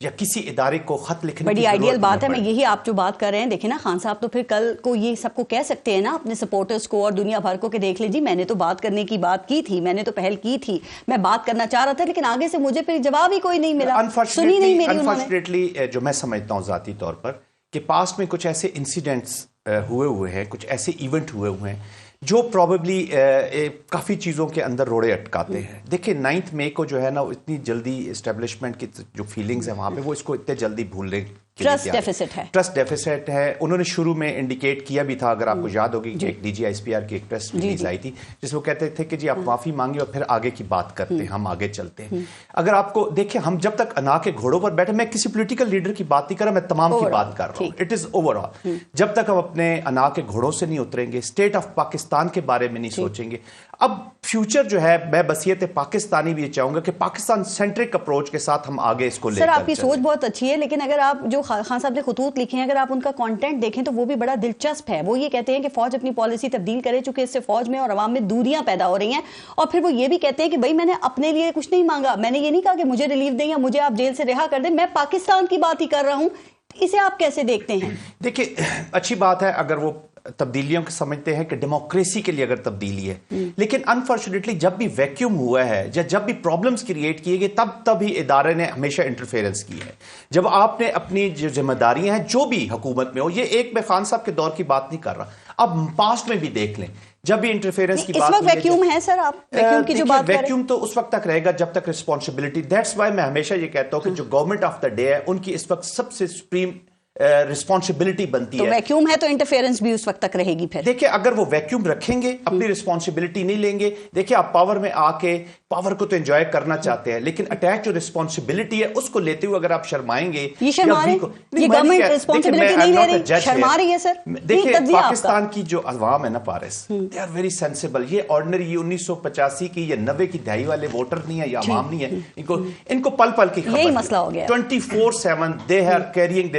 یا کسی ادارے کو خط لکھنے بڑی آئیڈیل بات ہے. میں یہی آپ جو بات کر رہے ہیں دیکھیں نا خان صاحب تو پھر کل کو یہ سب کو کہہ سکتے ہیں نا اپنے سپورٹرز کو اور دنیا بھر کو کہ دیکھ لیں جی میں نے تو بات کرنے کی بات کی تھی, میں نے تو پہل کی تھی, میں بات کرنا چاہ رہا تھا لیکن آگے سے مجھے پھر جواب ہی کوئی نہیں ملا, سنی نہیں میری انہوں نے. انفارچونیٹلی جو میں سمجھتا ہوں ذاتی طور پر کہ پاسٹ میں کچھ ایسے انسیڈنٹس ہوئے ہیں, کچھ ایسے ایونٹ ہوئے ہیں جو پروبیبلی کافی چیزوں کے اندر روڑے اٹکاتے ہیں. دیکھیں 9 مئی کو جو ہے نا اتنی جلدی اسٹیبلشمنٹ کی جو فیلنگز ہیں وہاں پہ وہ اس کو اتنے جلدی بھولنے ٹرسٹ ڈیفیسٹ ہے. انہوں نے شروع میں انڈیکیٹ کیا بھی تھا, اگر آپ کو یاد ہوگی کہ ایک DGISPR کی ایک پریس ریلیز آئی تھی جس میں کہتے تھے کہ جی آپ معافی مانگے اور پھر آگے کی بات کرتے ہیں, ہم آگے چلتے ہیں. اگر آپ کو دیکھیں ہم جب تک انا کے گھوڑوں پر بیٹھے, میں کسی پولیٹیکل لیڈر کی بات نہیں کر رہا, میں تمام کی بات کر رہا ہوں, اٹ از اوور آل. جب تک ہم اپنے انا کے گھوڑوں سے نہیں اتریں گے, اسٹیٹ آف پاکستان کے بارے میں نہیں سوچیں گے. اب فیوچر جو ہے میں بصیرت پاکستانی بھی یہ چاہوں گا کہ پاکستان سینٹرک اپروچ کے ساتھ ہم آگے اس کو لے کر سر آپ کی سوچ بہت اچھی ہے, لیکن اگر آپ جو خان صاحب نے خطوط لکھے ہیں اگر آپ ان کا کانٹینٹ دیکھیں تو وہ بھی بڑا دلچسپ ہے. وہ یہ کہتے ہیں کہ فوج اپنی پالیسی تبدیل کرے چونکہ اس سے فوج میں اور عوام میں دوریاں پیدا ہو رہی ہیں, اور پھر وہ یہ بھی کہتے ہیں کہ بھائی میں نے اپنے لیے کچھ نہیں مانگا, میں نے یہ نہیں کہا کہ مجھے ریلیف دیں یا مجھے آپ جیل سے رہا کر دیں, میں پاکستان کی بات ہی کر رہا ہوں. اسے آپ کیسے دیکھتے ہیں؟ دیکھیں اچھی بات ہے اگر وہ تبدیلیوں کو سمجھتے ہیں کہ ڈیموکریسی کے لیے اگر تبدیلی ہے, لیکن انفارچونیٹلی جب بھی ویکیوم ہوا ہے یا جب بھی پرابلمز کریٹ کیے گئے تب ہی ادارے نے ہمیشہ انٹرفیرنس کی ہے. جب آپ نے اپنی جو ذمہ داریاں ہیں جو بھی حکومت میں ہو, یہ ایک میں خان صاحب کے دور کی بات نہیں کر رہا, اب پاسٹ میں بھی دیکھ لیں جب بھی انٹرفیرنس کی بات, اس وقت ویکیوم ہے سر, آپ ویکیوم کی جو بات کر رہے ہیں ویکیوم تو اس وقت تک رہے گا جب تک رسپانسبلٹی. دیٹس وائی میں ہمیشہ یہ کہتا ہوں کہ جو گورنمنٹ آف دا ڈے ہے ان کی اس وقت سب سے سپریم رسپانسبلٹی بنتی ہے. تو ویکیوم ہے تو انٹرفیرنس بھی اس وقت تک رہے گی. پھر دیکھیں اگر وہ ویکیوم رکھیں گے, اپنی رسپانسبلٹی نہیں لیں گے, دیکھیں آپ پاور میں آ کے پاور کو تو انجوائے کرنا چاہتے ہیں لیکن اٹیچ جو رسپانسبلٹی ہے اس کو لیتے ہوئے اگر آپ شرمائیں گے, یہ گورنمنٹ رسپانسبلٹی نہیں لے رہی, شرما رہی ہے سر. دیکھیں پاکستان کی جو عوام ہے نا پارس, دے آر ویری سینسیبل. یہ آرڈنری 1985 کی یا 90 کی دہائی والے ووٹر نہیں ہے یا عوام نہیں ہے, ان کو پل پل کی خبر ہے. یہی مسئلہ ہو گیا 24/7 they are carrying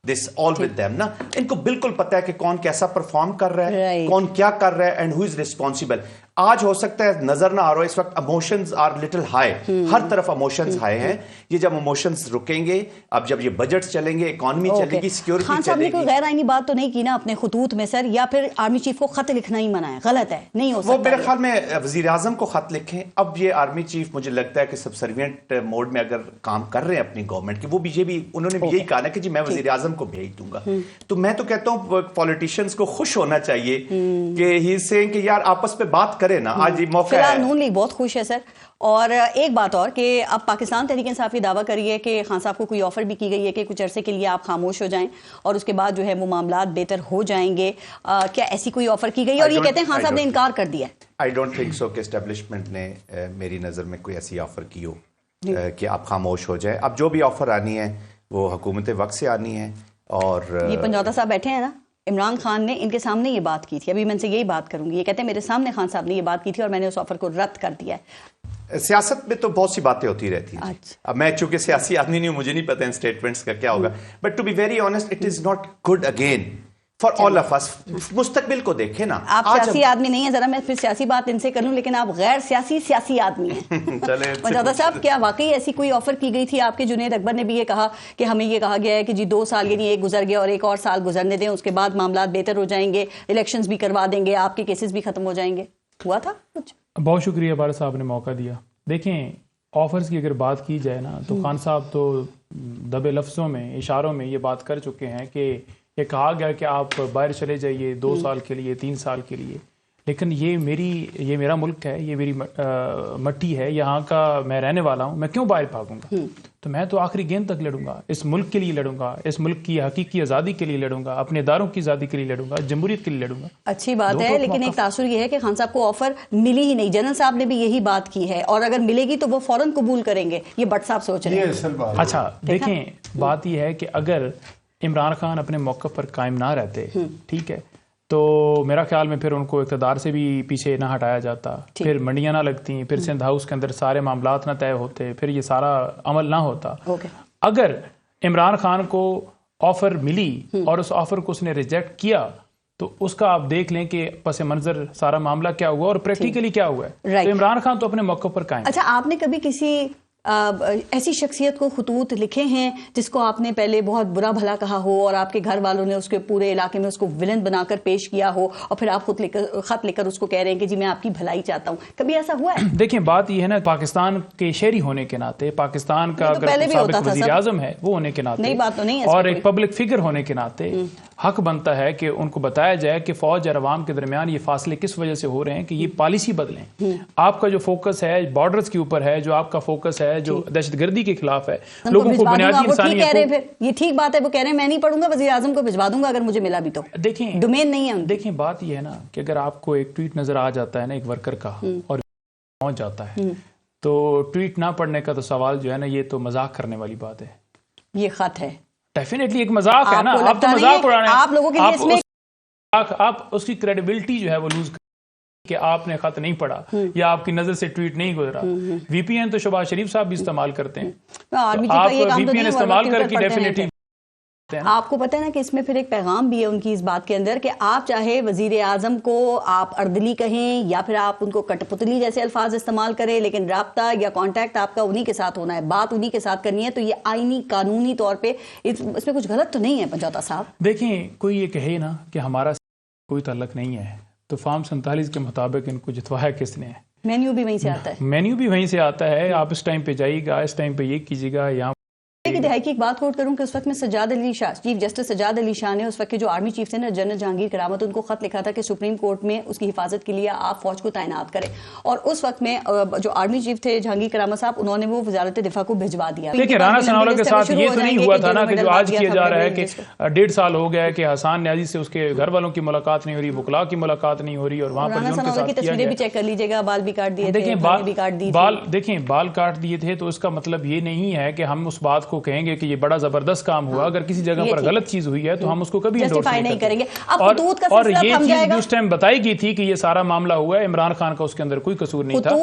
this all with them نا. ان کو بالکل پتا ہے کہ کون کیسا پرفارم کر رہا ہے, کون کیا کر رہا ہے, and who is responsible. آج ہو سکتا ہے نظر نہ آ رہا ہے اس وقت ایموشنز آر لٹل ہائی, ہر طرف ایموشنز ہائی ہیں. یہ جب ایموشنز رکیں گے, اب جب یہ بجٹ چلیں گے, اکانومی چلے گی, سیکیورٹی چلے گی. خان صاحب نے کوئی غیر آئینی بات تو نہیں کی نا اپنے خطوط میں سر, یا پھر آرمی چیف کو خط لکھنا ہی منع ہے؟ غلط ہے, نہیں ہو سکتا. وہ میرے خیال میں وزیر اعظم کو خط لکھیں. اب یہ آرمی چیف مجھے لگتا ہے کہ سبسروینٹ موڈ میں اگر کام کر رہے ہیں اپنی گورنمنٹ کی, وہ بھی یہ بھی انہوں نے بھی یہی کہا نا کہ جی میں وزیر اعظم کو بھیج دوں گا. تو میں تو کہتا ہوں پولیٹیشینز کو خوش ہونا چاہیے کہ ہی سینگ کہ یار آپس میں بات کرے نا. آج موقع فی الحال نون لیگ بہت خوش ہے سر. اور ایک بات اور کہ اب پاکستان تحریک انصاف یہ دعویٰ کری ہے کہ خان صاحب کو کوئی آفر بھی کی گئی ہے کہ کچھ عرصے کے لیے آپ خاموش ہو جائیں اور اس کے بعد جو ہے وہ معاملات بہتر ہو جائیں گے. کیا ایسی کوئی آفر کی گئی ہے؟ اور یہ کہتے ہیں خان صاحب نے انکار کر دیا. آئی ڈونٹ تھنک سو کہ اسٹیبلشمنٹ نے میری نظر میں کوئی ایسی آفر کی ہو کہ آپ خاموش ہو جائیں. اب جو بھی آفر آنی ہے وہ حکومت وقت سے آنی ہے. اور یہ پنجوتا صاحب بیٹھے ہیں نا, عمران خان نے ان کے سامنے یہ بات کی تھی, ابھی میں ان سے یہی بات کروں گی. یہ کہتے ہیں میرے سامنے خان صاحب نے یہ بات کی تھی اور میں نے اس آفر کو رد کر دیا ہے. سیاست میں تو بہت سی باتیں ہوتی رہتی ہیں. اب میں چونکہ سیاسی آدمی نہیں ہوں, مجھے نہیں پتا ان اسٹیٹمنٹس کا کیا ہوگا, but to be very honest it is not good again for all of us. مستقبل کو دیکھیں نا. آپ سیاسی آدمی نہیں ہیں, ذرا میں پھر سیاسی بات ان سے کروں, لیکن آپ غیر سیاسی آدمی ہیں. پنجوتا صاحب کیا واقعی ایسی کوئی آفر کی گئی تھی آپ کے؟ جنید اکبر نے بھی یہ کہا کہ ہمیں یہ کہا گیا ہے کہ جی 2 سال یعنی ایک گزر گیا اور ایک اور سال گزرنے دیں, اس کے بعد معاملات بہتر ہو جائیں گے, الیکشنز بھی کروا دیں گے, آپ کے کیسز بھی ختم ہو جائیں گے. ہوا تھا کچھ؟ بہت شکریہ بارہ صاحب نے موقع دیا. دیکھیں آفرز کی اگر بات کی جائے نا تو خان صاحب تو دبے لفظوں میں اشاروں میں یہ بات کر چکے ہیں کہ یہ کہا گیا کہ آپ باہر چلے جائیے 2 سال کے لیے 3 سال کے لیے, لیکن یہ میرا ملک ہے, یہ میری مٹی ہے, یہاں کا میں رہنے والا ہوں, میں کیوں باہر بھاگوں گا؟ تو میں تو آخری گیند تک لڑوں گا, اس ملک کے لیے لڑوں گا, اس ملک کی حقیقی آزادی کے لیے لڑوں گا, اپنے اداروں کی آزادی کے لیے لڑوں گا, جمہوریت کے لیے لڑوں گا. اچھی بات ہے, لیکن ایک تاثر یہ ہے کہ خان صاحب کو آفر ملی ہی نہیں. جنرل صاحب نے بھی یہی بات کی ہے, اور اگر ملے گی تو وہ فوراً قبول کریں گے. یہ بٹ صاحب سوچ رہے ہیں. اچھا دیکھیں بات یہ ہے کہ اگر عمران خان اپنے موقف پر قائم نہ رہتے, ٹھیک ہے, تو میرا خیال میں پھر ان کو اقتدار سے بھی پیچھے نہ ہٹایا جاتا, پھر منڈیاں نہ لگتی, پھر سندھ ہاؤس کے اندر سارے معاملات نہ طے ہوتے, پھر یہ سارا عمل نہ ہوتا. اگر عمران خان کو آفر ملی اور اس آفر کو اس نے ریجیکٹ کیا تو اس کا آپ دیکھ لیں کہ پس منظر سارا معاملہ کیا ہوا اور پریکٹیکلی کیا ہوا ہے. تو عمران خان تو اپنے موقع پر قائم. اچھا آپ نے کبھی کسی ایسی شخصیت کو خطوط لکھے ہیں جس کو آپ نے پہلے بہت برا بھلا کہا ہو اور آپ کے گھر والوں نے اس کے پورے علاقے میں اس کو ولن بنا کر پیش کیا ہو اور پھر آپ خط لکھ کر اس کو کہہ رہے ہیں کہ جی میں آپ کی بھلائی چاہتا ہوں؟ کبھی ایسا ہوا ہے؟ دیکھیں بات یہ ہے نا، پاکستان کے شہری ہونے کے ناطے، پاکستان کا سابق وزیر اعظم ہے وہ ہونے کے ناطے، نئی بات تو نہیں ہے، اور ایک پبلک فگر ہونے کے ناطے حق بنتا ہے کہ ان کو بتایا جائے کہ فوج اور عوام کے درمیان یہ فاصلے کس وجہ سے ہو رہے ہیں، کہ یہ پالیسی بدلیں۔ آپ کا جو فوکس ہے بارڈرز کے اوپر ہے، جو آپ کا فوکس ہے جو دہشت گردی کے خلاف ہے، لوگوں کو بنیادی انسانی یہ ٹھیک بات ہے، وہ کہہ رہے ہیں میں نہیں پڑھوں گا، وزیر اعظم کو بھجوا دوں گا اگر مجھے ملا بھی تو۔ دیکھیں ڈومین نہیں ہے۔ دیکھیں بات یہ ہے نا کہ اگر آپ کو ایک ٹویٹ نظر آ جاتا ہے نا ایک ورکر کا اور پہنچ جاتا ہے، تو ٹویٹ نہ پڑھنے کا تو سوال جو ہے نا یہ تو مذاق کرنے والی بات ہے۔ یہ خط ہے ڈیفینیٹلی ایک مذاق ہے نا، آپ تو مذاق اڑا رہے ہیں، آپ لوگوں کے لیے اس میں آپ اس کی کریڈیبلٹی جو ہے وہ لوز کہ آپ نے خط نہیں پڑھا یا آپ کی نظر سے ٹویٹ نہیں گزرا۔ وی پی این تو شہباز شریف صاحب بھی استعمال کرتے ہیں، آپ وی پی این استعمال کر کے ڈیفینیٹلی آپ کو پتہ ہے نا کہ اس میں پھر ایک پیغام بھی ہے ان کی اس بات کے اندر کہ آپ چاہے وزیر اعظم کو آپ اردلی کہیں یا پھر آپ ان کو کٹ پتلی جیسے الفاظ استعمال کریں، لیکن رابطہ یا کانٹیکٹ آپ کا انہی کے ساتھ ہونا ہے، بات انہی کے ساتھ کرنی ہے۔ تو یہ آئینی قانونی طور پہ اس میں کچھ غلط تو نہیں ہے پنجوتا صاحب؟ دیکھیں کوئی یہ کہے نا کہ ہمارا کوئی تعلق نہیں ہے، تو فارم 47 کے مطابق ان کو جتوایا کس نے؟ مینیو بھی وہیں سے آتا ہے، مینیو بھی وہیں سے آتا ہے۔ آپ اس ٹائم پہ جائیے گا، اس ٹائم پہ یہ کیجیے گا، یہاں کی دہائی کی ایک بات کوٹ کروں کہ اس وقت میں سجاد علی شاہ، چیف جسٹس سجاد علی شاہ نے اس وقت کے جو آرمی چیف تھے نا جنرل جہانگیر کرامت، ان کو خط لکھا تھا کہ سپریم کورٹ میں اس کی حفاظت کے لیے آپ فوج کو تعینات کریں، اور اس وقت میں جو آرمی چیف تھے جہانگیر کرامت صاحب، انہوں نے وہ وزارت دفاع کو بھجوا دیا۔ دیکھیں رانا ثناءاللہ کے ساتھ یہ تو نہیں ہوا تھا نا کہ جو آج کیا جا رہا ہے کہ 1.5 سال ہو گیا ہے کہ حسان نیازی سے اس کے گھر والوں کی ملاقات نہیں ہو رہی، وکلاء کی ملاقات نہیں ہو رہی، اور وہاں پر جو ان کے ساتھ کیا تصویریں بھی چیک کر لیجیے گا، بال بھی کاٹ دیے تھے، دیکھیں بال کاٹ دیے تھے، تو اس کا مطلب یہ نہیں ہے کہ ہم اس بات کو کہیں گے کہ یہ بڑا زبردست کام ہوا۔ اگر کسی جگہ پر غلط چیز ہوئی ہے تو ہم اس کو کبھی جسٹیفائی نہیں کریں گے۔ اور یہ چیز اس ٹائم بتائی گئی تھی کہ یہ سارا معاملہ ہوا ہے، عمران خان کا اس کے اندر کوئی قصور نہیں تھا۔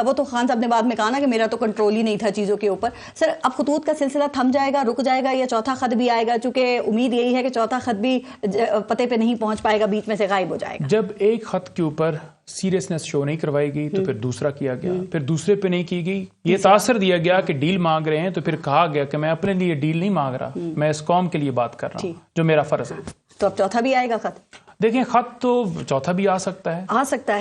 وہ تو خان صاحب نے بعد میں کہا نا کہ میرا تو کنٹرول ہی نہیں تھا چیزوں کے اوپر۔ سر اب خطوط کا سلسلہ تھم جائے گا، رک جائے گا، یا چوتھا خط بھی آئے گا؟ چونکہ امید یہی ہے کہ چوتھا خط بھی پتے پہ نہیں پہنچ پائے گا، بیچ میں سے غائب ہو جائے گا۔ جب ایک خط کے اوپر سیریسنس شو نہیں کروائی گئی تو پھر دوسرا کیا گیا، پھر دوسرے پہ نہیں کی گئی، یہ تاثر دیا گیا کہ ڈیل مانگ رہے ہیں، تو پھر کہا گیا کہ میں اپنے لیے ڈیل نہیں مانگ رہا، میں اس قوم کے لیے بات کر رہا ہوں جو میرا فرض ہے۔ تو اب چوتھا بھی آئے گا خط؟ دیکھیں خط تو چوتھا بھی آ سکتا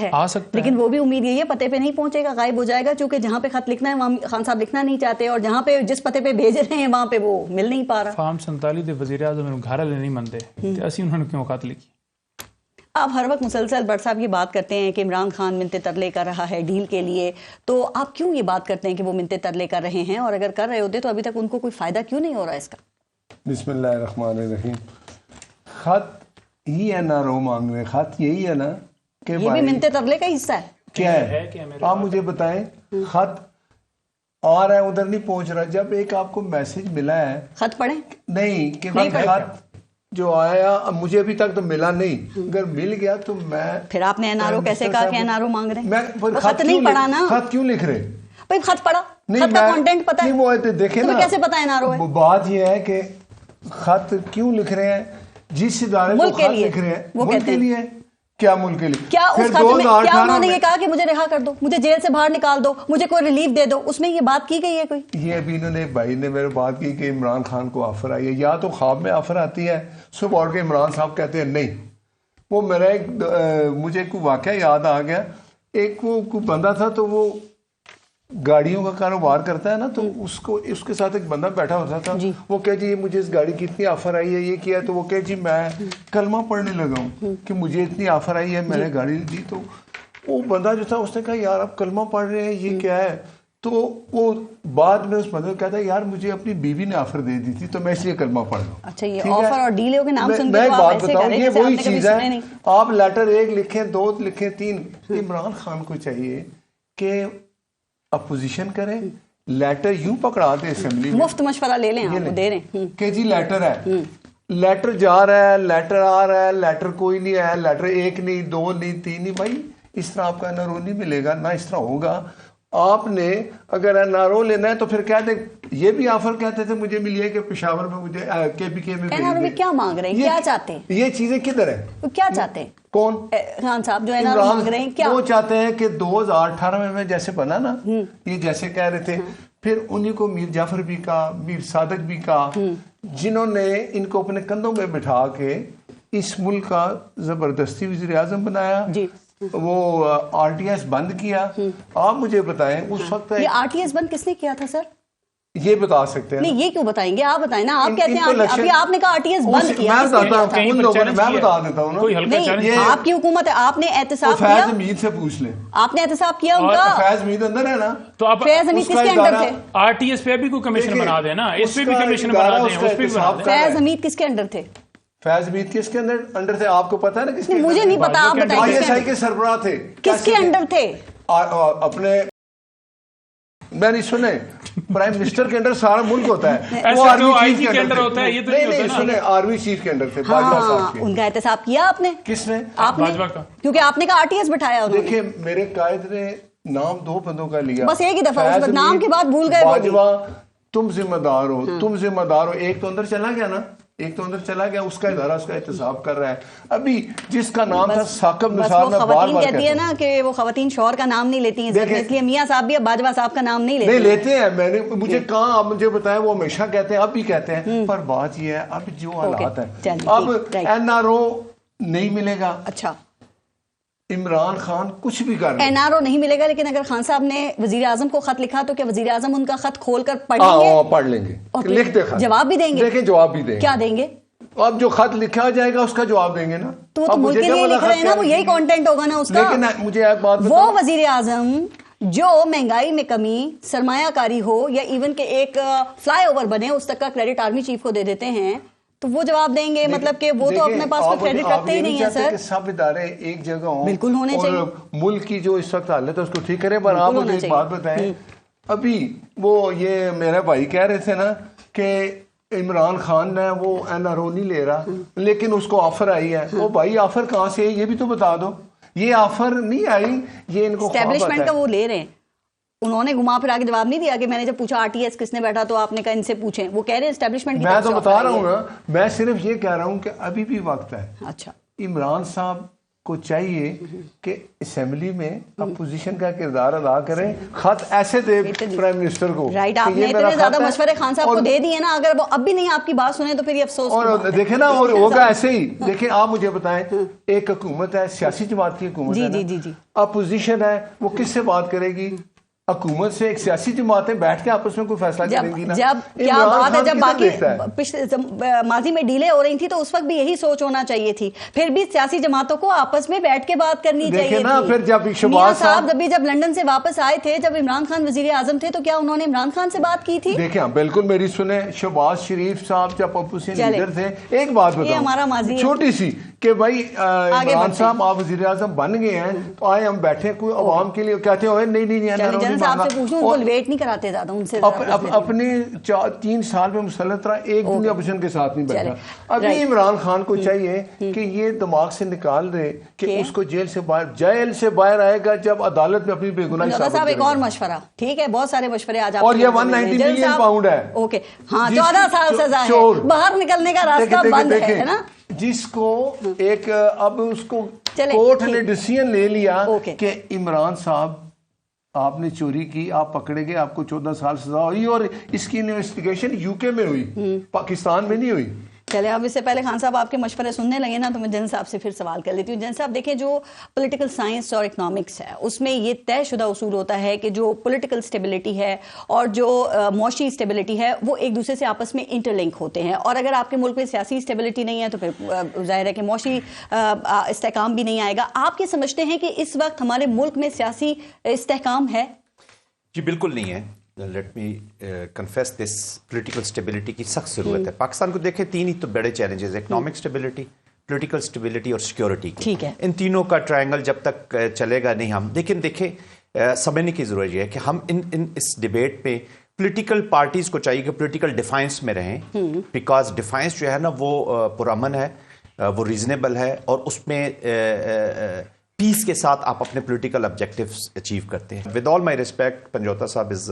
ہے، لیکن وہ بھی امید یہی ہے پتے پہ نہیں پہنچے گا، غائب ہو جائے گا، چونکہ جہاں پہ خط لکھنا ہے وہاں خان صاحب لکھنا نہیں چاہتے، اور جہاں پہ جس پتے پہ بھیج رہے ہیں وہاں پہ وہ مل نہیں پا رہا۔ فارم 47 دے وزیر اعظم گھر والے نہیں منتے تے اسی انہوں نے کیوں خط لکھی؟ آپ ہر وقت مسلسل بٹ صاحب یہ بات کرتے ہیں کہ عمران خان منتے ترلے کر رہا ہے ڈیل کے لیے، تو آپ کیوں یہ بات کرتے ہیں کہ وہ منتے ترلے کر رہے ہیں، اور اگر کر رہے ہوتے تو ابھی تک ان کو کوئی فائدہ کیوں نہیں ہو رہا اس کا؟ بسم اللہ الرحمن الرحیم۔ خط ہی ہے نا، رو مانگ رہے، خط یہی ہے نا کہ یہ بھی منتے ترلے کا حصہ ہے؟ کیا ہے آپ مجھے بتائیں۔ خط آ رہا ہے ادھر نہیں پہنچ رہا، جب ایک آپ کو میسج ملا ہے خط پڑھیں نہیں کہ خط جو آیا مجھے ابھی تک تو ملا نہیں، اگر مل گیا تو میں پھر آپ نے این آر او کیسے کہا کہ این آر او مانگ رہے ہیں؟ میں خط نہیں پڑھا نا، خط کیوں لکھ رہے؟ بھائی خط پڑھا، خط کا کانٹینٹ پتا ہے، وہ دیکھیں نا کیسے پتا این آر او ہے؟ بات یہ ہے کہ خط کیوں لکھ رہے ہیں، جس ادارے کو خط لکھ رہے ہیں ملک کے لیے، کیا ملک کے لیے؟ کیا اس خط میں کیا انہوں نے یہ کہا کہ مجھے رہا کر دو، مجھے جیل سے باہر نکال دو، مجھے کوئی ریلیف دے دو؟ اس میں یہ بات کی گئی ہے کوئی؟ یہ ابھی انہوں نے بھائی نے میرے بات کی کہ عمران خان کو آفر آئی ہے، یا تو خواب میں آفر آتی ہے، صبح اٹھ کے عمران صاحب کہتے ہیں نہیں۔ وہ میرا ایک مجھے کوئی واقعہ یاد آ گیا، ایک وہ کوئی بندہ تھا تو وہ گاڑیوں کا کاروبار کرتا ہے نا، تو اس کے ساتھ ایک بندہ بیٹھا ہوتا تھا، وہ کہ جی مجھے اس گاڑی کی اتنی آفر آئی ہے، یہ کیا، تو وہ کہ جی میں کلمہ پڑھنے لگا ہوں کہ مجھے اتنی آفر آئی ہے، میں نے گاڑی دی۔ تو وہ بندہ جو تھا اس نے کہا یار آپ کلمہ پڑھ رہے ہیں، یہ کیا ہے؟ تو وہ بعد میں اس بندے کو کہتا ہے یار مجھے اپنی بیوی نے آفر دے دی تھی تو میں اس لیے کلمہ پڑھ رہا ہوں۔ اچھا یہ آفر اور ڈیلوں کے نام سن کے میں ایک آپ بات ایسے بتاؤں، کریں یہ جیسے وہی آپ نے کبھی چیز سنے ہے، نہیں۔ آپ لیٹر 1 لکھیں، 2 لکھیں، 3، عمران خان کو چاہیے کہ اپوزیشن کریں، لیٹر یوں پکڑا دے اسمبلی میں، مفت مشورہ لے لیں، آپ دے رہے ہیں کہ جی لیٹر ہے، لیٹر جا رہا ہے، لیٹر آ رہا ہے، لیٹر کوئی نہیں ہے، لیٹر 1 نہیں، 2 نہیں، 3 نہیں، بھائی اس طرح آپ کا این آر او نہیں ملے گا، نہ اس طرح ہوگا۔ آپ نے اگر این آر او لینا ہے تو پھر کہہ دیں، یہ بھی آفر کہتے تھے مجھے ملی ہے کہ پشاور میں مجھے KPK میں این آر او میں کیا مانگ رہے ہیں، کیا چاہتے ہیں؟ یہ چیزیں کدھر ہیں؟ کیا چاہتے ہیں کون؟ خان صاحب جو این آر او مانگ رہے ہیں، کیا وہ چاہتے ہیں کہ 2018 میں جیسے بنا نا، یہ جیسے کہہ رہے تھے پھر انہیں کو میر جعفر بھی کہا, میر صادق بھی کہا, جنہوں نے ان کو اپنے کندھوں پہ بٹھا کے اس ملک کا زبردستی وزیر اعظم بنایا, وہ آر ٹی ایس بند کیا. آپ مجھے بتائیں اس وقت یہ آر ٹی ایس بند کس نے کیا تھا سر؟ یہ بتا سکتے ہیں نہیں, یہ کیوں بتائیں گے, آپ بتائیں نا. آپ کہتے ہیں ابھی آپ نے کہا آر ٹی ایس بند کیا, میں بتا دیتا ہوں نہیں, آپ کی حکومت ہے, آپ نے احتساب کیا. فیض حمید سے پوچھ لیں, آپ نے احتساب کیا ان کا. فیض حمید اندر ہے نا, تو آپ فیض حمید کس کے انڈر تھے؟ آر ٹی ایس پہ بھی کوئی کمیشن بنا دیں نا, اس پہ بھی کمیشن بنا دیں, اس پہ بھی بنا دیں. فیض حمید کس کے انڈر تھے؟ فیض حمید کس کے انڈر تھے آپ کو پتا ہے نا؟ کس کے؟ مجھے نہیں پتا, آپ بتائیں. آئی ایس آئی کے سربراہ تھے. کس کے انڈر تھے؟ اپنے میں نہیں سنے, پرائم منسٹر کے انڈر سارا ملک ہوتا ہے, وہ آرمی چیف کے انڈر ہوتا ہے. یہ تو نہیں سنے, آرمی چیف کے انڈر تھے باجوہ صاحب کے. ان کا احتساب کیا آپ نے؟ کس نے؟ آپ نے, کیونکہ آپ نے کہا آر ٹی ایس بٹھایا. دیکھیں میرے قائد نے نام 2 بندوں کا لیا, بس ایک ہی دفعہ, اس نام کے بعد بھول گئے. باجوہ تم ذمہ دار ہو, تم ذمہ دار ہو. ایک تو اندر چلا گیا نا, ایک تو اندر چلا گیا, اس کا ادارہ اس کا احتساب کر رہا ہے. ابھی جس کا نام تھا ثاقب نثار, میں بار بار کہتی ہے نا کہ وہ خواتین شوہر کا نام نہیں لیتی ہیں, اس لیے میاں صاحب بھی اب باجوہ صاحب کا نام نہیں لیتے ہیں. میں نے مجھے کہاں, آپ مجھے بتائیں, وہ ہمیشہ کہتے ہیں, اب بھی کہتے ہیں, پر بات یہ ہے اب جو حالات ہیں, اب این آر او نہیں ملے گا. اچھا, عمران خان کچھ بھی کر رہے ہیں, این آر او نہیں ملے گا, لیکن اگر خان صاحب نے وزیر اعظم کو خط لکھا تو کیا وزیر اعظم ان کا خط کھول کر پڑھ لیں گے؟ پڑھ لیں گے, لکھتے خط, جواب بھی دیں گے. دیکھیں جواب بھی دیں گے. کیا دیں گے؟ اب جو خط لکھا جائے گا اس کا جواب دیں گے نا. تو وہ ملک کے لیے لکھ رہے ہیں نا, وہ یہی کانٹینٹ ہوگا نا اس کا. لیکن مجھے ایک بات وہ وزیر اعظم جو مہنگائی میں کمی, سرمایہ کاری ہو, یا ایون کہ ایک فلائی اوور بنے, اس تک کا کریڈٹ آرمی چیف کو دے دیتے ہیں, تو وہ جواب دیں گے. مطلب کہ وہ تو اپنے پاس کوئی کریڈٹ رکھتے ہی نہیں ہے سر. سب ادارے ایک جگہ ہوں, بالکل ہونے چاہیے. ملک کی جو اس وقت حالت ہے اس کو ٹھیک کرے. پر آپ مجھے ایک بات بتائیں, ابھی وہ یہ میرے بھائی کہہ رہے تھے نا کہ عمران خان نے وہ این آر او نہیں لے رہا, لیکن اس کو آفر آئی ہے. وہ بھائی آفر کہاں سے ہے یہ بھی تو بتا دو. یہ آفر نہیں آئی, یہ ان کو اسٹیبلشمنٹ کا وہ لے رہے ہیں. انہوں نے گھما پھرا کے جواب نہیں دیا کہ میں نے جب پوچھا آر ٹی ایس کس نے بیٹھا تو آپ نے کہا ان سے پوچھیں. وہ کہہ رہے ہیں اسٹیبلشمنٹ. میں تو بتا رہا ہوں نا, میں صرف یہ کہہ رہا ہوں کہ ابھی بھی وقت ہے. اچھا, عمران صاحب کو چاہیے کہ اسمبلی میں اپوزیشن کا کردار ادا کریں, خط ایسے دے پرائم منسٹر کو. رائٹ, آپ نے اتنے زیادہ مشورے خان صاحب کو دے دیے نا, اگر وہ اب بھی نہیں آپ کی بات سنیں تو پھر یہ افسوس. اور دیکھیں نا, اور ہوگا ایسے ہی. دیکھیں آپ مجھے بتائیں, ایک حکومت ہے, سیاسی جماعت کی حکومت ہے, اپوزیشن ہے, وہ کس سے بات کرے گی؟ حکومت سے. ایک سیاسی جماعتیں بیٹھ کے آپس میں کوئی فیصلہ کریں گی نا. جب کیا بات ہے, جب باقی ماضی میں ڈیلے ہو رہی تھی تو اس وقت بھی یہی سوچ ہونا چاہیے تھی. پھر بھی سیاسی جماعتوں کو آپس میں بیٹھ کے بات کرنی چاہیے تھی. پھر جب میاں صاحب جب لندن سے واپس آئے تھے, جب عمران خان وزیر اعظم تھے, تو کیا انہوں نے عمران خان سے بات کی تھی؟ دیکھیں بالکل میری سنیں, شہباز شریف صاحب جب اپوزیشن لیڈر تھے, ایک بات بتاؤں چھوٹی سی, کہ بھائی عمران صاحب آپ وزیر اعظم بن گئے ہیں تو آئے ہم بیٹھے کوئی عوام کے لیے کہتے ہوئے نہیں ویٹ نہیں کراتے زیادہ ان سے. اپنے 3 سال میں مسلط رہا, ایک دن اپوزیشن کے ساتھ نہیں بیٹھا. ابھی عمران خان کو چاہیے کہ یہ دماغ سے نکال دے کہ اس کو جیل سے باہر آئے گا جب عدالت میں اپنی بے گناہی ثابت کرے گا. ایک اور مشورہ, ٹھیک ہے, بہت سارے مشورے آج آپ, اور یہ 190 ملین پاؤنڈ ہے. اوکے, ہاں 14 سال سزا ہے, باہر نکلنے کا راستہ بند ہے نا. جس کو ایک اب اس کو کورٹ نے ڈیسیژن لے لیا کہ عمران صاحب آپ نے چوری کی, آپ پکڑے گئے, آپ کو 14 سال سزا ہوئی, اور اس کی انویسٹیگیشن یو کے میں ہوئی, پاکستان میں نہیں ہوئی. چلے اب اس سے پہلے خان صاحب آپ کے مشورے سننے لگے نا, تو میں جن صاحب سے پھر سوال کر لیتی ہوں. جن صاحب دیکھیں, جو پولیٹیکل سائنس اور اکنامکس ہے اس میں یہ طے شدہ اصول ہوتا ہے کہ جو پولیٹیکل سٹیبلٹی ہے اور جو معاشی سٹیبلٹی ہے وہ ایک دوسرے سے آپس میں انٹر لنک ہوتے ہیں. اور اگر آپ کے ملک میں سیاسی سٹیبلٹی نہیں ہے تو پھر ظاہر ہے کہ معاشی استحکام بھی نہیں آئے گا. آپ کیا سمجھتے ہیں کہ اس وقت ہمارے ملک میں سیاسی استحکام ہے؟ جی بالکل نہیں ہے. لیٹ می کنفیس دس, پولیٹیکل اسٹیبلٹی کی سخت ضرورت ہے. پاکستان کو دیکھیں, 3 ہی تو بڑے challenges, economic stability, political stability اور سیکیورٹی. ٹھیک ہے, ان تینوں کا ٹرائنگل جب تک چلے گا نہیں. ہم دیکھیں سمجھنے کی ضرورت یہ ہے کہ ہم اس ڈیبیٹ پہ پولیٹیکل پارٹیز کو چاہیے کہ پولیٹیکل ڈیفائنس میں رہیں, بیکاز ڈیفائنس جو ہے نا وہ پرامن ہے, وہ ریزنیبل ہے, اور اس میں پیس کے ساتھ آپ اپنے پولیٹیکل آبجیکٹیوز اچیو کرتے ہیں. ود آل مائی ریسپیکٹ, پنجوتا صاحب از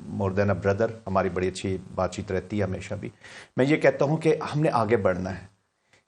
مور دین اے بردر, ہماری بڑی اچھی بات چیت رہتی ہے ہمیشہ بھی. میں یہ کہتا ہوں کہ ہم نے آگے بڑھنا ہے.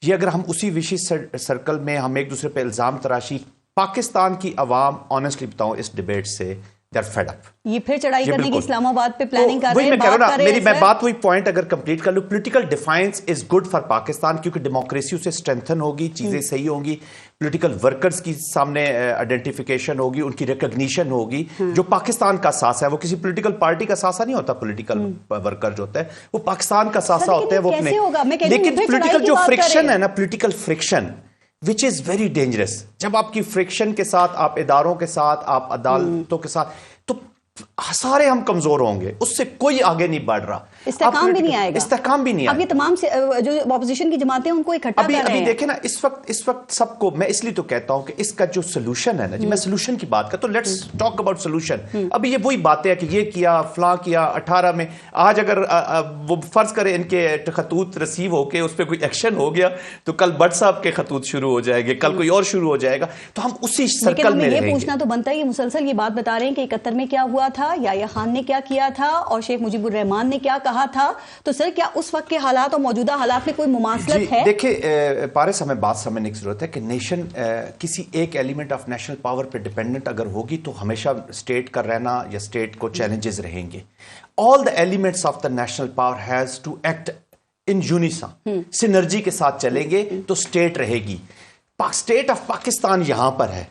یہ اگر ہم اسی وشی سرکل میں ہم ایک دوسرے پہ الزام تراشی, پاکستان کی عوام آنیسٹلی بتاؤں اس ڈیبیٹ سے They are fed up. یہ پھر چڑھائی جی کرنے کی بالکل. اسلام آباد پہ پلاننگ کر رہے وہی ہیں. میں کہہ رہا ہوں نا, میں سر. بات وہی پوائنٹ اگر کمپلیٹ کر لوں, political defines is good for Pakistan, کیونکہ ڈیموکریسی سے اسٹرینتھن ہوگی, چیزیں صحیح ہوں گی, پولیٹیکل ورکرز کی سامنے آئیڈینٹیفیکیشن ہوگی, ان کی ریکگنیشن ہوگی. جو پاکستان کا ساسا ہے وہ کسی پولیٹیکل پارٹی کا ساسا نہیں ہوتا, پولیٹیکل ورکر جو ہوتا ہے وہ پاکستان کا ساسا ہوتا ہے وہ اپنے. لیکن پولیٹیکل جو فرکشن ہے نا, political friction which is very dangerous, جب آپ کی فرکشن کے ساتھ, آپ اداروں کے ساتھ, آپ عدالتوں کے ساتھ, تو سارے ہم کمزور ہوں گے, اس سے کوئی آگے نہیں بڑھ رہا, استحکام بھی نہیں آئے گا. استحکام بھی نہیں آئے گا. اب یہ تمام جو اپوزیشن کی جماعتیں ان کو اکٹھا کر رہے ہیں. ابھی دیکھیں نا, اس وقت سب کو, میں اس لیے تو کہتا ہوں کہ اس کا جو سولوشن ہے نا جی, میں سولوشن کی بات کرتا ہوں, لیٹس ٹاک اباؤٹ سولوشن. ابھی یہ وہی باتیں ہیں کہ یہ کیا, فلاں کیا, 18 میں آج اگر وہ فرض کریں ان کے خطوط ریسیو ہو کے اس پہ کوئی ایکشن ہو گیا تو کل بٹ صاحب کے خطوط شروع ہو جائے گے, کل کوئی اور شروع ہو جائے گا, تو ہم اسی سرکل میں رہیں گے. یہ پوچھنا تو بنتا ہے, یہ مسلسل یہ بات بتا رہے ہیں کہ 71 میں کیا ہوا تھا, یا خان نے کیا کیا تھا, اور شیخ مجیب الرحمان نے کیا کہا تھا. تو سر کیا اس وقت کے حالات اور موجودہ حالات میں کوئی مماثلت ہے؟ دیکھیں پارس, ہمیں بات سمجھنے کی ضرورت ہے کہ نیشن کسی ایک ایلیمنٹ آف نیشنل پاور پہ ڈیپینڈنٹ اگر ہوگی تو ہمیشہ اسٹیٹ کا رہنا یا اسٹیٹ کو چیلنجز رہیں گے. All the elements of the national power has to act in unison, synergy کے ساتھ چلیں گے تو اسٹیٹ رہے گی. اسٹیٹ آف پاکستان یہاں پر ہے,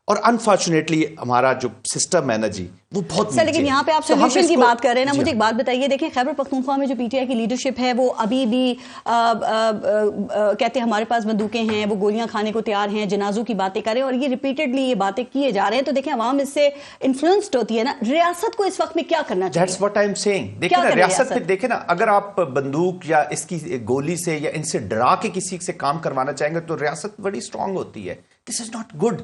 اور انفارچونیٹلی ہمارا جو سسٹم ہے نا جی وہ بہت سر, لیکن یہاں پہ آپ سولوشن کی بات کر رہے ہیں نا, مجھے ایک بات بتائیے. دیکھیں خیبر پختونخوا میں جو پی ٹی آئی کی لیڈرشپ ہے وہ ابھی بھی کہتے ہیں ہمارے پاس بندوقیں ہیں, وہ گولیاں کھانے کو تیار ہیں, جنازوں کی باتیں کریں, اور یہ ریپیٹڈلی یہ باتیں کیے جا رہے ہیں. تو دیکھیں عوام اس سے انفلوئنسڈ ہوتی ہے نا. ریاست کو اس وقت میں کیا کرنا چاہیے؟ That's what I'm saying. دیکھیں نا ریاست پہ, دیکھیں نا, اگر آپ بندوق یا اس کی گولی سے یا ان سے ڈرا کے کسی سے کام کروانا چاہیں گے تو ریاست بڑی اسٹرانگ ہوتی ہے. دس از ناٹ گڈ.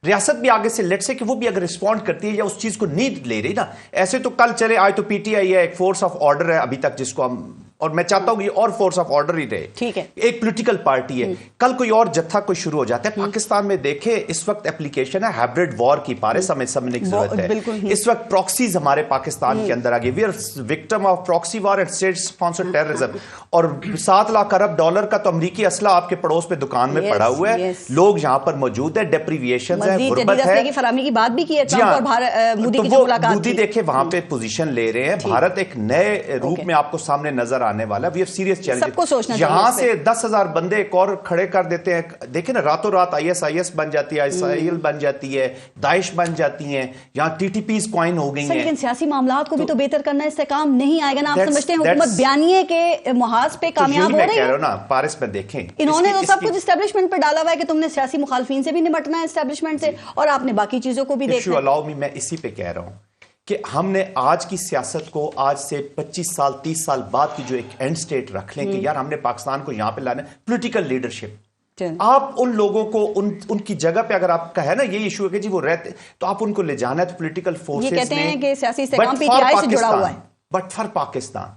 ریاست بھی آگے سے لیٹ سے کہ وہ بھی اگر رسپونڈ کرتی ہے یا اس چیز کو نہیں لے رہی نا, ایسے تو کل چلے آئے تو پی ٹی آئی ہے, ایک فورس آف آرڈر ہے ابھی تک جس کو ہم, اور میں چاہتا ہوں یہ اور فورس آف آرڈر ہی رہے, ٹھیک ہے, ایک پولیٹیکل پارٹی ہے, کل کوئی اور جتھا کوئی شروع ہو جاتا ہے. پاکستان میں دیکھیں اس وقت اپلیکیشن ہے ہائبرڈ وار کی, پارس ہمیں سمجھنے کی ضرورت ہے. اس وقت پراکسیز ہمارے پاکستان کے اندر آ گئی. We are victim of proxy war and state sponsored terrorism, اور 7 لاکھ ارب ڈالر کا تو امریکی اسلحہ آپ کے پڑوس پہ دکان میں پڑا ہوا ہے. لوگ یہاں پر موجود ہیں, ڈیپریویشن ہے, غربت ہے, فراہمی کی بات بھی کی ہے ٹرمپ اور مودی کی ملاقات. مودی دیکھیں وہاں پہ پوزیشن لے رہے ہیں. بھارت ایک نئے روپ میں آپ کو سامنے نظر آنے والا. وی ہیو سب کو سوچنا چاہیے. یہاں سے 10,000 بندے ایک اور کھڑے کر دیتے ہیں. دیکھیں نا, راتوں رات IS بن جاتی ہے, اسرائیل بن جاتی ہے, داعش بن جاتی ہیں, یہاں TTPs کوائن ہو گئی ہیں. لیکن سیاسی معاملات کو بھی تو بہتر کرنا, استحکام نہیں آئے گا نا. آپ سمجھتے ہیں حکومت بیانیے کے محاذ پہ کامیاب ہو رہی ہے؟ میں کہہ رہا ہوں نا پارس میں, دیکھیں انہوں نے تو سب کچھ اسٹیبلشمنٹ پہ ڈالا ہوا ہے کہ تم نے سیاسی مخالفین سے بھی نمٹنا ہے, اسٹیبلشمنٹ سے, اور آپ نے باقی چیزوں کو بھی دیکھنا ہے. میں اسی پہ کہہ رہا ہوں کہ ہم نے آج کی سیاست کو آج سے 25 سال 30 سال بعد کی جو ایک اینڈ سٹیٹ رکھ لیں کہ یار ہم نے پاکستان کو یہاں پہ لانا ہے. پولیٹیکل لیڈرشپ, آپ ان لوگوں کو ان کی جگہ پہ, اگر آپ کا ہے نا یہی ایشو ہے کہ جی وہ رہتے, تو آپ ان کو لے جانا ہے. تو پولیٹیکل فورسز یہ کہتے ہیں کہ سیاسی استحکام پی ٹی آئی سے جڑا ہوا ہے, بٹ فار پاکستان.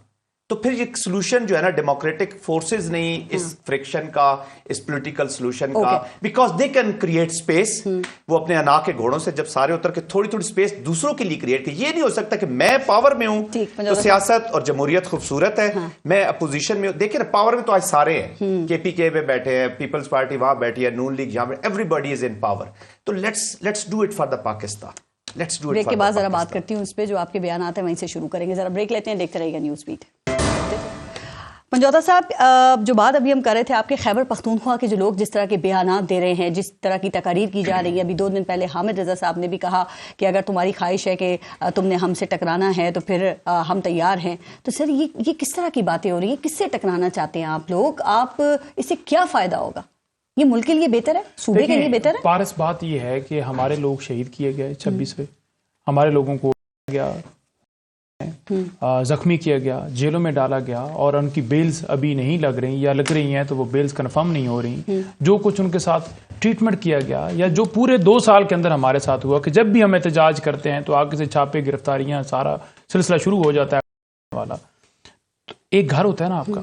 تو پھر یہ سولوشن جو ہے نا ڈیموکریٹک فورسز نہیں, اس فرکشن کا, اس پولیٹیکل سولوشن کا, because they can create space. وہ اپنے انا کے گھوڑوں سے جب سارے اتر کے تھوڑی تھوڑی اسپیس دوسروں کے لیے کریٹ کی. یہ نہیں ہو سکتا کہ میں پاور میں ہوں تو سیاست اور جمہوریت خوبصورت ہے, میں اپوزیشن میں ہوں. دیکھیں نا پاور میں تو آج سارے ہیں, KPK میں بیٹھے ہیں, پیپلز پارٹی وہاں بیٹھی ہے, نون لیگ یہاں پہ, ایوری بڈی از ان پاور. تو let's do it for the Pakistan. Break کے بعد ذرا بات کرتی ہوں اس پہ, جو آپ کے بیانات ہیں وہیں سے شروع کریں گے. ذرا بریک لیتے ہیں, دیکھتے رہیے گا نیوز بیٹ. پنجوتا صاحب, جو بات ابھی ہم کر رہے تھے, آپ کے خیبر پختونخوا کے جو لوگ جس طرح کے بیانات دے رہے ہیں, جس طرح کی تقاریر کی جا رہی ہے, ابھی 2 دن پہلے حامد رضا صاحب نے بھی کہا کہ اگر تمہاری خواہش ہے کہ تم نے ہم سے ٹکرانا ہے تو پھر ہم تیار ہیں. تو سر یہ کس طرح کی باتیں ہو رہی ہیں؟ کس سے ٹکرانا چاہتے ہیں آپ لوگ؟ آپ اس سے کیا فائدہ ہوگا؟ یہ ملک کے لیے بہتر ہے, صوبے کے لیے بہتر ہے؟ پارس بات یہ ہے کہ ہمارے لوگ شہید کیے گئے 26 ہمارے لوگوں کو گیا, زخمی کیا گیا, جیلوں میں ڈالا گیا, اور ان کی بیلز ابھی نہیں لگ رہی, یا لگ رہی ہیں تو وہ بیلز کنفرم نہیں ہو رہی. جو کچھ ان کے ساتھ ٹریٹمنٹ کیا گیا, یا جو پورے 2 سال کے اندر ہمارے ساتھ ہوا کہ جب بھی ہم احتجاج کرتے ہیں تو آگے سے چھاپے, گرفتاریاں, سارا سلسلہ شروع ہو جاتا ہے والا. ایک گھر ہوتا ہے نا آپ کا,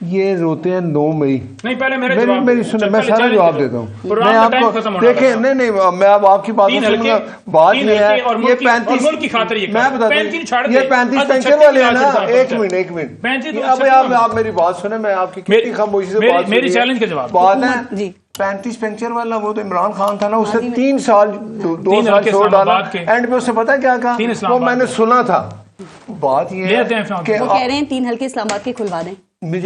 یہ روتے ہیں 9 مئی. نہیں پہلے میری سنیں, میں سارا جواب دیتا ہوں. میں آپ کو دیکھیں, نہیں میں اب آپ کی بات سنوں گا. بات یہ ہے یہ 35 میں بتاتا ہوں, یہ 35 پینشن والے ہیں نا. ایک منٹ اب آپ میری بات سنیں, میں آپ کی کتنی خاموشی سے بات میری چیلنج کا جواب بات ہے. 35 پینشن والا وہ تو عمران خان تھا نا, اس سے 3 سال 2 سال چھوڑ ڈالا. اینڈ پہ اس سے پتا کیا کہا, وہ میں نے سنا تھا. بات یہ ہے کہ وہ کہہ رہے ہیں 3 حلقے اسلام آباد کے کھلوا دیں. میں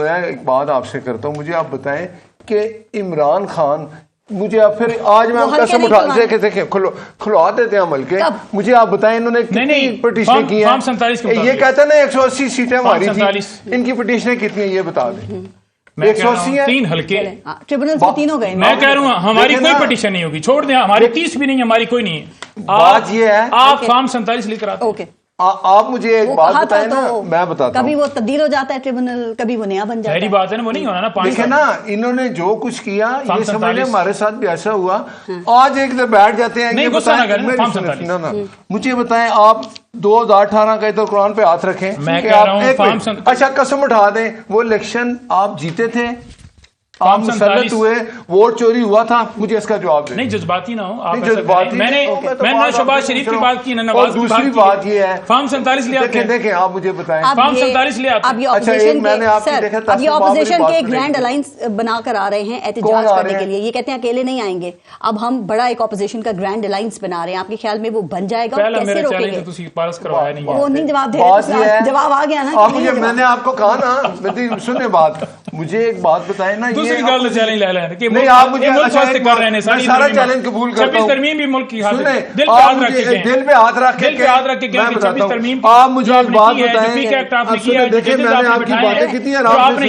ایک بات آپ سے کرتا ہوں, مجھے آپ بتائیں کہ عمران خان, مجھے آپ پھر آج میں قسم اٹھا دیکھیں کھلوا دیتے ہیں عمل کے. مجھے آپ بتائیں انہوں نے کتنی پٹیشنیں کی ہیں. یہ کہتے ہیں نا 180 سیٹیں ہماری تھی, ان کی پٹیشنیں کتنی ہیں یہ بتا دیں. 180 ہے 3 حلقے ٹریبونل سے 3 ہو گئے. میں کہہ رہا ہوں ہماری کوئی پٹیشن نہیں ہوگی, چھوڑ دیں, ہماری 30 بھی نہیں, ہماری کوئی نہیں ہے. بات یہ ہے آپ فارم 47 لے کر آتے. اوکے, آپ مجھے ایک بات بتائیں نا, میں بتاتا ہوں. کبھی وہ تبدیل ہو جاتا ہے ٹریبونل, کبھی وہ نیا بن جاتا ہے. ظاہری بات ہے نا, وہ نہیں ہونا نا. دیکھیں نا, انہوں نے جو کچھ کیا یہ سمجھ لیں ہمارے ساتھ بھی ایسا ہوا. آج ایک دفعہ بیٹھ جاتے ہیں. مجھے بتائیں آپ 2018 کا تو قرآن پہ ہاتھ رکھیں. اچھا قسم اٹھا دیں وہ الیکشن آپ جیتے تھے, آپ مسلط ہوئے, ووٹ چوری ہوا تھا, مجھے اس کا جواب دیں. نہیں جذباتی نہ ہو آپ. میں نے شہباز شریف کی بات کی, نواز. دوسری بات یہ ہے فارم 47 لے آتے ہیں. دیکھیں آپ مجھے بتائیں فارم 47 لے آتے ہیں. اب یہ اپوزیشن کے ایک گرینڈ الائنس بنا کر آ رہے ہیں احتجاج کرنے کے لیے. یہ کہتے ہیں اکیلے نہیں آئیں گے, اب ہم بڑا ایک اپوزیشن کا گرینڈ الائنس بنا رہے ہیں. آپ کے خیال میں وہ بن جائے گا؟ کیسے روکیں گے؟ وہ نہیں جواب دے رہے, جواب آ گیا نا. میں نے آپ کو کہا نا, سنیں بات, مجھے ایک بات بتائیں نا. نہیں آپ مجھے سارا چیلنج قبول کرتا ہوں. ترمیم بھی ملک کی دل پہ ہاتھ رکھ کے میں بتاتا ہوں. آپ مجھے ایک بات بتائیں, دیکھیں میں نے آپ کی باتیں کتنی آرام سے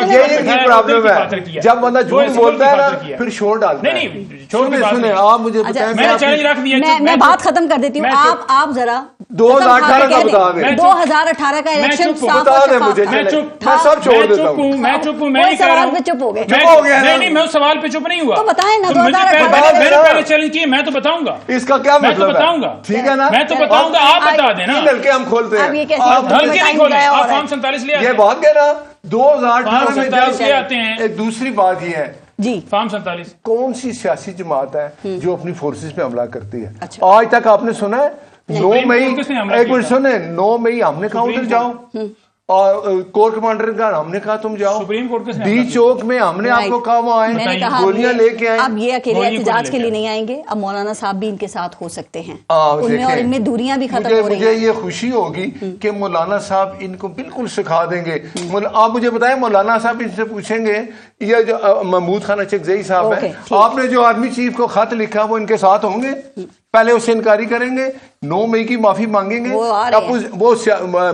یہی پرابلم ہے. جب بندہ جھوٹ بولتا ہے نا پھر شور ڈالتا ہے. سنیں آپ مجھے بتائیں, میں بات ختم کر دیتی ہوں. آپ ذرا 2018 کا بتا دیں. 2018 کا الیکشن بتا دیں مجھے, میں سب چھوڑ دیتا ہوں. میں چپ ہوں, میں سوال پہ چپ ہو گئے. نہیں میں سوال پہ چپ نہیں ہوا. تو بتائیں نا, میں نے پہلے چیلنج کیا, میں تو بتاؤں گا. اس کا کیا مطلب ہے؟ بتاؤں گا, ٹھیک ہے نا, میں تو بتاؤں گا, آپ بتا دیں نا. ہلکے ہم کھولتے ہیں, ہلکے نہیں کھولے, آپ فارم 47 لے آتے ہیں. یہ بات کہہ رہا 2018 میں لے آتے ہیں. ایک دوسری بات یہ ہے جی, فارم 47 کون سی سیاسی جماعت ہے جو اپنی فورسز پہ حملہ کرتی ہے؟ آج تک آپ نے سنا ہے 9 مئی, ایک منٹ سنیں, 9 مئی ہم نے کہا ادھر جاؤ, اور کورٹ کمانڈر کا ہم نے کہا تم جاؤ. سپریم کورٹ ڈی چوک میں ہم نے آپ کو کہا وہ آئے, گولیاں لے کے آئے. اب یہ اکیلے احتجاج کے لیے نہیں آئیں گے, اب مولانا صاحب بھی ان کے ساتھ ہو سکتے ہیں, ان میں اور ان میں دوریاں بھی ختم ہو رہی ہیں. مجھے یہ خوشی ہوگی کہ مولانا صاحب ان کو بالکل سکھا دیں گے. آپ مجھے بتائیں, مولانا صاحب ان سے پوچھیں گے, یہ جو محمود خان اچکزئی صاحب ہیں, آپ نے جو آرمی چیف کو خط لکھا وہ ان کے ساتھ ہوں گے؟ پہلے اس سے انکاری کریں گے, 9 مئی کی معافی مانگیں گے. وہ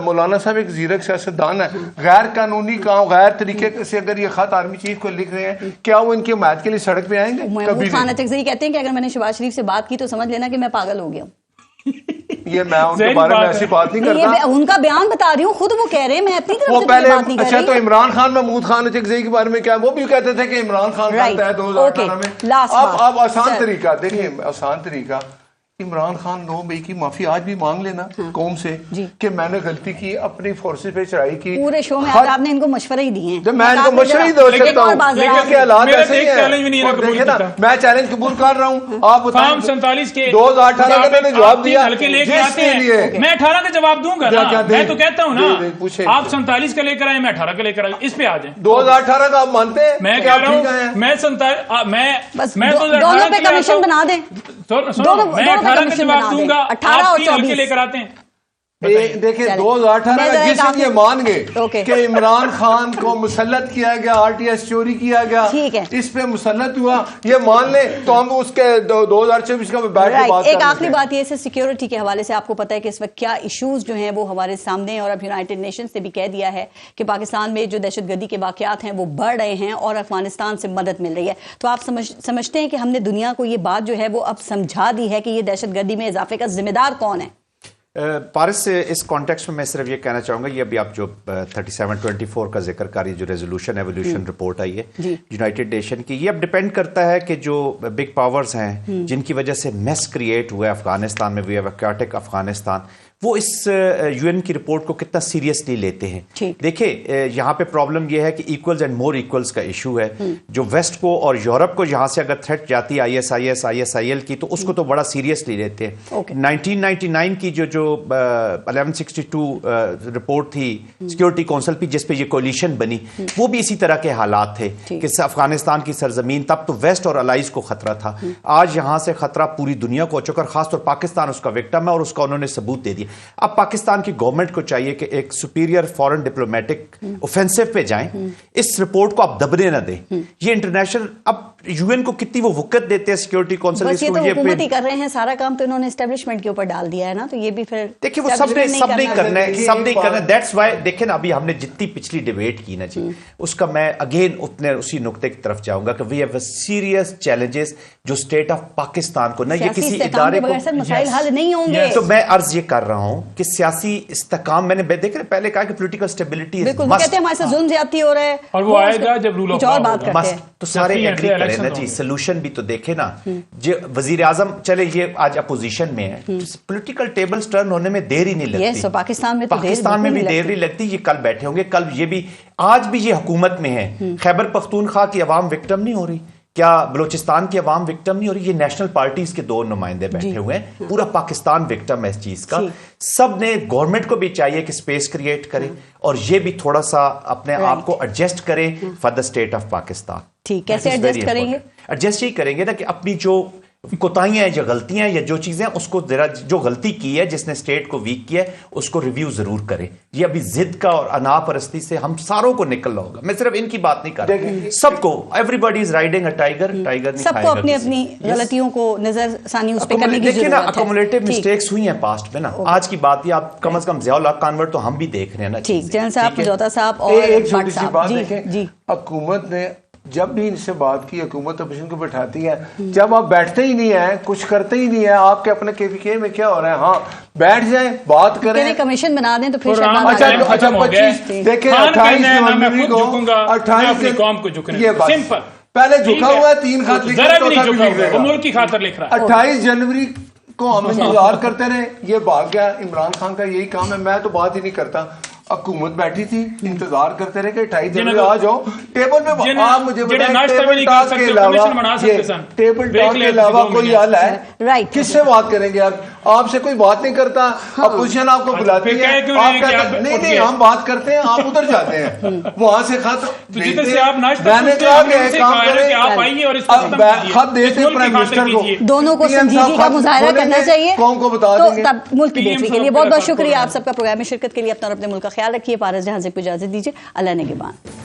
مولانا صاحب ایک زیرک سیاستدان ہے, غیر قانونی کام غیر طریقے سے اگر یہ خط آرمی چیف کو لکھ رہے ہیں, کیا وہ ان کی حمایت کے لیے سڑک پہ آئیں گے؟ محمود خان اچکزئی کہتے ہیں کہ اگر میں نے شہباز شریف سے بات کی تو سمجھ لینا کہ میں پاگل ہو گیا ہوں. یہ میں ان کے بارے میں ایسی بات نہیں کرتا, ان کا بیان بتا رہی ہوں, خود وہ کہہ رہے ہیں, میں اپنی طرف سے بات نہیں کر رہی. اچھا تو عمران خان محمود خان اچکزئی کے بارے میں کیا, وہ بھی کہتے تھے کہ عمران خان کرتا ہے 2018 میں. اب آسان طریقہ دیکھیں, آسان طریقہ, عمران خان 9 مئی کی معافی آج بھی مانگ لینا قوم سے کہ میں نے غلطی کی, اپنی فورسز پہ چڑھائی کی. پورے شو میں آپ نے ان کو مشورے ہی دیے ہیں, میں ان کو مشورے ہی دے سکتا ہوں, لیکن حالات ایسے ہی ہیں. میں چیلنج قبول کر رہا ہوں. آپ فارم 47 کے 2018 کا میں نے جواب دیا, ہلکے لے کے آتے ہیں, میں 18 کا جواب دوں گا نا, میں تو کہتا ہوں نا, آپ 47 کا لے کر آئے, میں 18 کا لے کر آئے, اس پہ آ جائیں. 2018 کا آپ مانتے ہیں؟ میں کہہ رہا ہوں, میں دونوں پہ کمیشن بنا دیں, میں 18 کا جواب دوں گا, 18 اور 24 لے کر آتے ہیں. دیکھیں 2018 کا جس دن یہ مان گئے کہ عمران خان کو مسلط کیا گیا, RTS چوری کیا گیا, اس پہ مسلط ہوا, یہ مان لیں تو ہم اس کے 2024 کا بیٹھ کے بات. ایک آخری بات یہ ہے, سیکیورٹی کے حوالے سے آپ کو پتا ہے کہ اس وقت کیا ایشوز جو ہیں وہ ہمارے سامنے, اور اب یونائٹڈ نیشنز نے بھی کہہ دیا ہے کہ پاکستان میں جو دہشت گردی کے واقعات ہیں وہ بڑھ رہے ہیں اور افغانستان سے مدد مل رہی ہے. تو آپ سمجھتے ہیں کہ ہم نے دنیا کو یہ بات جو ہے وہ اب سمجھا دی ہے کہ یہ دہشت گردی میں اضافے کا ذمہ دار کون ہے؟ پارس, اس کانٹیکسٹ میں صرف یہ کہنا چاہوں گا, یہ ابھی آپ جو 3724 کا ذکر کر رہی جو ریزولوشن ایولیوشن رپورٹ آئی ہے یونائٹڈ نیشن کی, یہ اب ڈیپینڈ کرتا ہے کہ جو بگ پاورز ہیں جن کی وجہ سے میس کریٹ ہوا ہے افغانستان میں, we have a chaotic Afghanistan, وہ اس UN کی رپورٹ کو کتنا سیریسلی لیتے ہیں. دیکھیں یہاں پہ پرابلم یہ ہے کہ ایکولز اینڈ مور ایکولز کا ایشو ہے. جو ویسٹ کو اور یورپ کو یہاں سے اگر تھریٹ جاتی ہے ISIL کی, تو اس کو تو بڑا سیریسلی لیتے ہیں. 1999 کی جو 1162 رپورٹ تھی سیکورٹی کونسل پہ, جس پہ یہ کولیشن بنی, وہ بھی اسی طرح کے حالات تھے کہ افغانستان کی سرزمین, تب تو ویسٹ اور الائز کو خطرہ تھا. آج یہاں سے خطرہ پوری دنیا کو ہو چکا, اور خاص طور پاکستان اس کا وکٹم ہے, اور اس کا انہوں نے ثبوت دے دیا. اب پاکستان کی گورنمنٹ کو چاہیے کہ ایک سپیریئر فورن ڈپلومیٹک اوفینسو پہ جائیں, اس رپورٹ کو آپ دبنے نہ دیں. یہ انٹرنیشنل اب UN کو کتنی وہ وقت دیتے ہیں سیکورٹی کونسل, بس یہ تو حکومت ہی کر رہے ہیں, سارا کام تو انہوں نے اسٹیبلشمنٹ کے اوپر ڈال دیا ہے نا, تو یہ بھی پھر دیکھیں وہ سب نہیں کرنا ہے, سب نہیں کرنا. دیٹس وائی دیکھیں نا, ابھی ہم نے جتنی پچھلی ڈیبیٹ کی نا جی, اس کا میں اگین اتنے اسی نقطے کی طرف جاؤں گا کہ وی ہیو سیریس چیلنجز جو اسٹیٹ آف پاکستان کو, نہ یہ کسی ادارے کو مسائل حل نہیں ہوں گے. تو میں عرض یہ کر رہا ہوں کہ سیاسی استحکام, میں نے دیکھیں پہلے کہا کہ پولیٹیکل اسٹیبلٹی بالکل کہتے ہیں ہمارے سے ظلم زیادتی ہو رہا ہے, اور وہ آئے گا جب رول آف لا ہوگا. تو سارے ایگری کریں نا جی, سولوشن بھی تو دیکھیں نا. جو وزیر اعظم چلے یہ آج اپوزیشن میں ہے, پولیٹیکل ٹیبلز ٹرن ہونے میں دیر ہی نہیں لگتی. پاکستان میں بھی دیر نہیں لگتی. یہ کل بیٹھے ہوں گے, کل یہ بھی, آج بھی یہ حکومت میں ہے. خیبر پختونخوا کی عوام وکٹم نہیں ہو رہی, کیا بلوچستان کی عوام وکٹم نہیں ہو رہی؟ یہ نیشنل پارٹیز کے 2 نمائندے بیٹھے ہوئے ہیں, پورا پاکستان وکٹم ہے اس چیز کا. سب نے, گورنمنٹ کو بھی چاہیے کہ سپیس کریٹ کرے, اور یہ بھی تھوڑا سا اپنے آپ کو ایڈجسٹ کرے for the state of Pakistan. ٹھیک, کیسے ایڈجسٹ کریں گے؟ ایڈجسٹ یہی کریں گے نا کہ اپنی جو کوتاہیاں ہیں یا غلطیاں ہیں یا جو چیزیں اس کو ذرا, جو غلطی کی ہے جس نے اسٹیٹ کو ویک کیا ہے, اس کو ریویو ضرور کرے. یہ ابھی ضد کا اور انا پرستی سے ہم ساروں کو نکلنا ہوگا. میں صرف ان کی بات نہیں کر رہا, سب کو. Every body is riding a tiger, tiger نہیں سب کو اپنی اپنی غلطیوں کو نظر ثانی اس پہ کرنے کی ضرورت ہے. دیکھیں نا اکومولیٹو مسٹیکس ہوئی ہیں پاسٹ میں نا, آج کی بات یہ آپ کم از کم ضیاء الحق کانورٹ تو ہم بھی دیکھ رہے ہیں نا. ٹھیک, جنرل صاحب, جوتا صاحب اور ایک چھوٹی سی بات جی دیکھیں, حکومت نے جب بھی ان سے بات کی, حکومت اپوزیشن کو بٹھاتی ہے, جب آپ بیٹھتے ہی نہیں ہیں, کچھ کرتے ہی نہیں ہیں, آپ کے اپنے KPK میں کیا ہو رہا ہے, ہاں بیٹھ جائیں, بات کریں, کمیشن بنا دیں تو پھر اچھا 25 دیکھیں 28 جنوری کو 28 یہ بات پہلے جھکا ہوا ہے, 3 خط لکھا, ملک کی خاطر لکھ رہا ہے. 28 جنوری کو ہم انتظار کرتے رہے, یہ بھاگ گیا. عمران خان کا یہی کام ہے, میں تو بات ہی نہیں کرتا. حکومت بیٹھی تھی, انتظار کرتے رہے کہ 28 جنوری آ جاؤ ٹیبل پہ. آپ مجھے بتائیں ٹیبل ٹاک کے علاوہ کوئی حل ہے؟ کس سے بات کریں گے؟ آپ سے کوئی بات نہیں کرتا, اپوزیشن آپ کو بلاتی ہے, آپ کہتے ہیں نہیں ہم بات کرتے ہیں, آپ ادھر جاتے ہیں, وہاں سے خط میں نے کہا کہ ایک کام کریں, خط دیتے پرائم منسٹر کو, دونوں کو سنجیدگی کا مظاہرہ کرنا چاہیے, قوم کو بتا دیں گے. ملک کی بہتری کے لیے بہت بہت شکریہ آپ سب کا پروگرام میں شرکت کے لیے. اپنا اور اپنے ملک کا خیال رکھیے. پارس جہاں سے اجازت دیجیے. اللہ نگہبان.